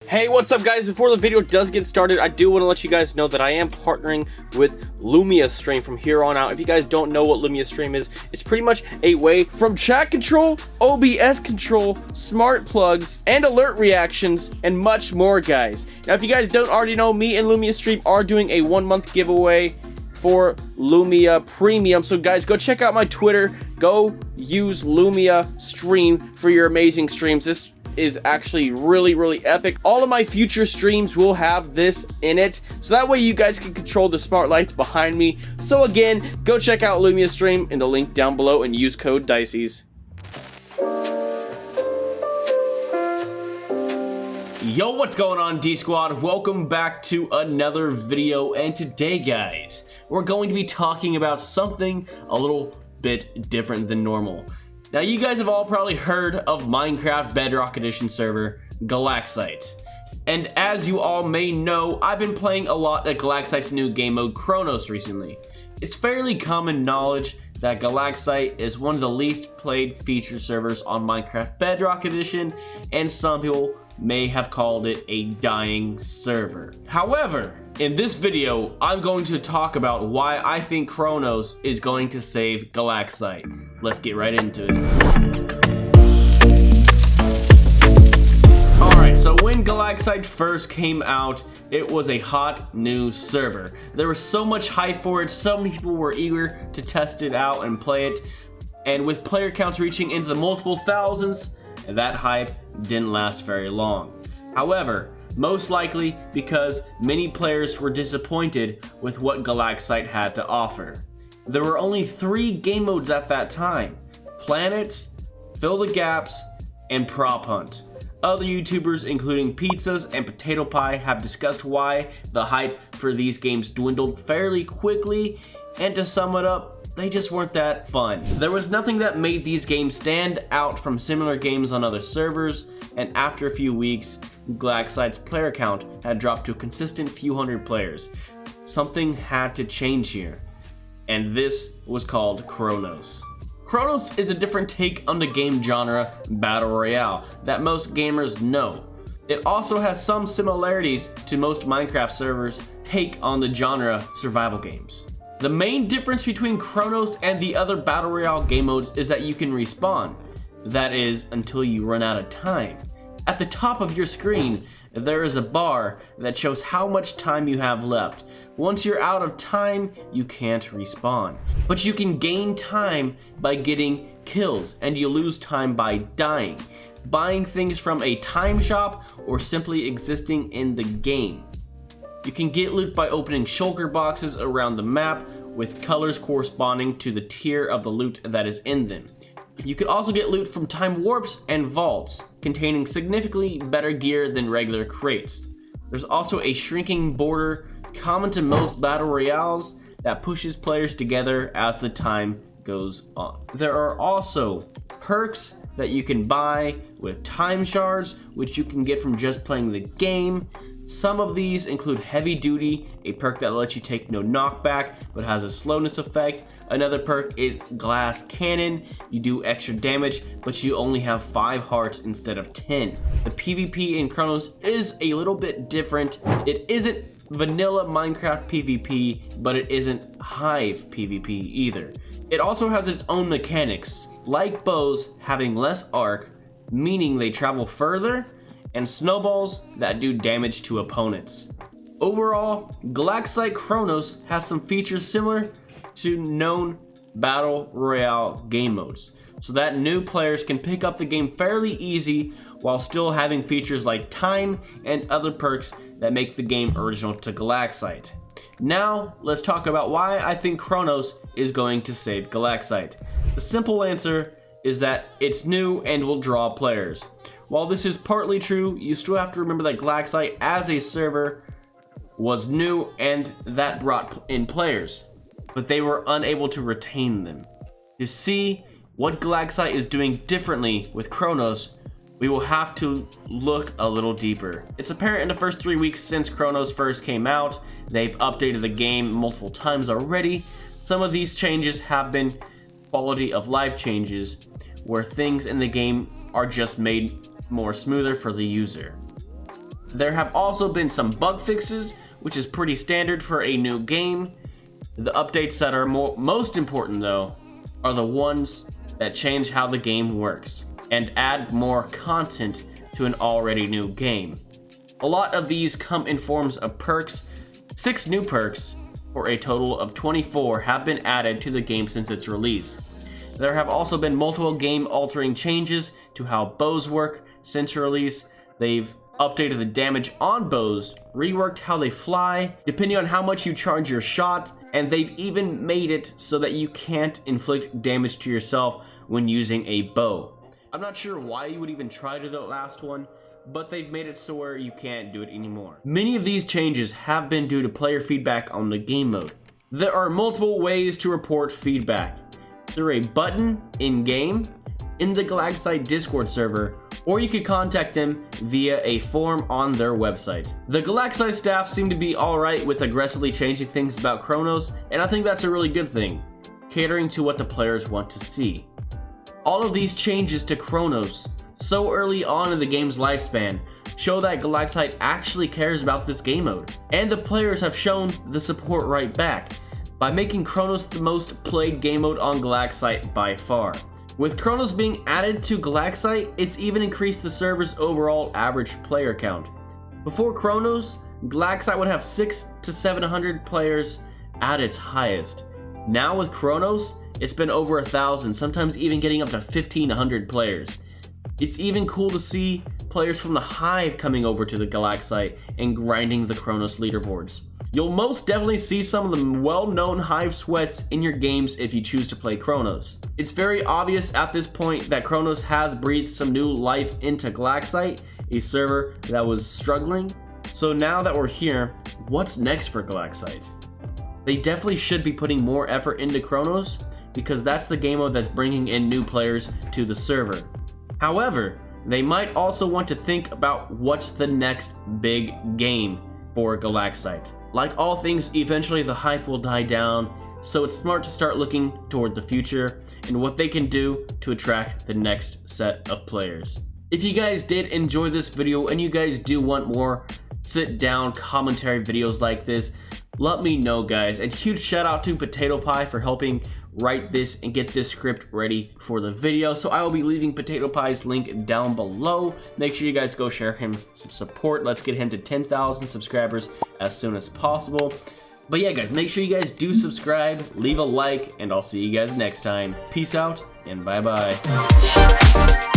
Hey, what's up guys? Before the video does get started, I do want to let you guys know that I am partnering with Lumia Stream from here on out. If you guys don't know what Lumia Stream is, it's pretty much a way from chat control, OBS control, smart plugs, and alert reactions, and much more, guys. Now, if you guys don't already know, me and Lumia Stream are doing a 1-month giveaway for Lumia Premium. So guys, go check out my Twitter. Go use Lumia Stream for your amazing streams. This is actually really epic. All of my future streams will have this in it, so that way you guys can control the smart lights behind me. So again, go check out Lumia Stream in the link down below and use code Diecies. Yo, what's going on, D Squad? Welcome back to another video, and today guys, we're going to be talking about something a little bit different than normal. Now, you guys have all probably heard of Minecraft Bedrock Edition server, Galaxite. And as you all may know, I've been playing a lot of Galaxite's new game mode, Chronos, recently. It's fairly common knowledge that Galaxite is one of the least played feature servers on Minecraft Bedrock Edition, and some people may have called it a dying server. However, in this video, I'm going to talk about why I think Chronos is going to save Galaxite. Let's get right into it. Alright, so when Galaxite first came out, it was a hot new server. There was so much hype for it, so many people were eager to test it out and play it, and with player counts reaching into the multiple thousands, that hype didn't last very long. However, most likely because many players were disappointed with what Galaxite had to offer. There were only 3 game modes at that time: Planets, Fill the Gaps, and Prop Hunt. Other YouTubers, including Pizzas and Potato Pie, have discussed why the hype for these games dwindled fairly quickly, and to sum it up, they just weren't that fun. There was nothing that made these games stand out from similar games on other servers, and after a few weeks, Galaxite's player count had dropped to a consistent few hundred players. Something had to change here, and this was called Chronos. Chronos is a different take on the game genre Battle Royale that most gamers know. It also has some similarities to most Minecraft servers' take on the genre survival games. The main difference between Chronos and the other Battle Royale game modes is that you can respawn. That is, until you run out of time. At the top of your screen, there is a bar that shows how much time you have left. Once you're out of time, you can't respawn. But you can gain time by getting kills, and you lose time by dying, buying things from a time shop, or simply existing in the game. You can get loot by opening shulker boxes around the map with colors corresponding to the tier of the loot that is in them. You can also get loot from time warps and vaults, containing significantly better gear than regular crates. There's also a shrinking border common to most battle royales that pushes players together as the time goes on. There are also perks that you can buy with time shards, which you can get from just playing the game. Some of these include Heavy Duty, a perk that lets you take no knockback but has a slowness effect. Another perk is Glass Cannon. You do extra damage, but you only have 5 hearts instead of 10. The PvP in Chronos is a little bit different. It isn't vanilla Minecraft PvP, but it isn't Hive PvP either. It also has its own mechanics, like bows having less arc, meaning they travel further, and snowballs that do damage to opponents. Overall, Galaxite Chronos has some features similar to known Battle Royale game modes, so that new players can pick up the game fairly easy while still having features like time and other perks that make the game original to Galaxite. Now, let's talk about why I think Chronos is going to save Galaxite. The simple answer is that it's new and will draw players. While this is partly true, you still have to remember that Galaxite as a server was new and that brought in players, but they were unable to retain them. To see what Galaxite is doing differently with Chronos, we will have to look a little deeper. It's apparent in the first 3 weeks since Chronos first came out, they've updated the game multiple times already. Some of these changes have been quality of life changes, where things in the game are just made more smoother for the user. There have also been some bug fixes, which is pretty standard for a new game. The updates that are most important though are the ones that change how the game works and add more content to an already new game. A lot of these come in forms of perks. 6 new perks for a total of 24 have been added to the game since its release. There have also been multiple game-altering changes to how bows work since release. They've updated the damage on bows, reworked how they fly, depending on how much you charge your shot, and they've even made it so that you can't inflict damage to yourself when using a bow. I'm not sure why you would even try to do the last one, but they've made it so where you can't do it anymore. Many of these changes have been due to player feedback on the game mode. There are multiple ways to report feedback. Through a button in-game, in the Galaxite Discord server, or you could contact them via a form on their website. The Galaxite staff seem to be alright with aggressively changing things about Chronos, and I think that's a really good thing, catering to what the players want to see. All of these changes to Chronos, so early on in the game's lifespan, show that Galaxite actually cares about this game mode, and the players have shown the support right back, by making Chronos the most played game mode on Galaxite by far. With Chronos being added to Galaxite, it's even increased the server's overall average player count. Before Chronos, Galaxite would have 600 to 700 players at its highest. Now with Chronos, it's been over 1,000, sometimes even getting up to 1,500 players. It's even cool to see players from the Hive coming over to the Galaxite and grinding the Chronos leaderboards. You'll most definitely see some of the well-known Hive sweats in your games if you choose to play Chronos. It's very obvious at this point that Chronos has breathed some new life into Galaxite, a server that was struggling. So now that we're here, what's next for Galaxite? They definitely should be putting more effort into Chronos because that's the game mode that's bringing in new players to the server. However, they might also want to think about what's the next big game for Galaxite. Like all things, eventually the hype will die down, so it's smart to start looking toward the future and what they can do to attract the next set of players. If you guys did enjoy this video and you guys do want more sit down commentary videos like this, let me know, guys. And huge shout out to Potato Pie for helping write this and get this script ready for the video. So I will be leaving Potato Pie's link down below. Make sure you guys go share him some support. Let's get him to 10,000 subscribers as soon as possible. But yeah, guys, make sure you guys do subscribe, leave a like, and I'll see you guys next time. Peace out and bye bye.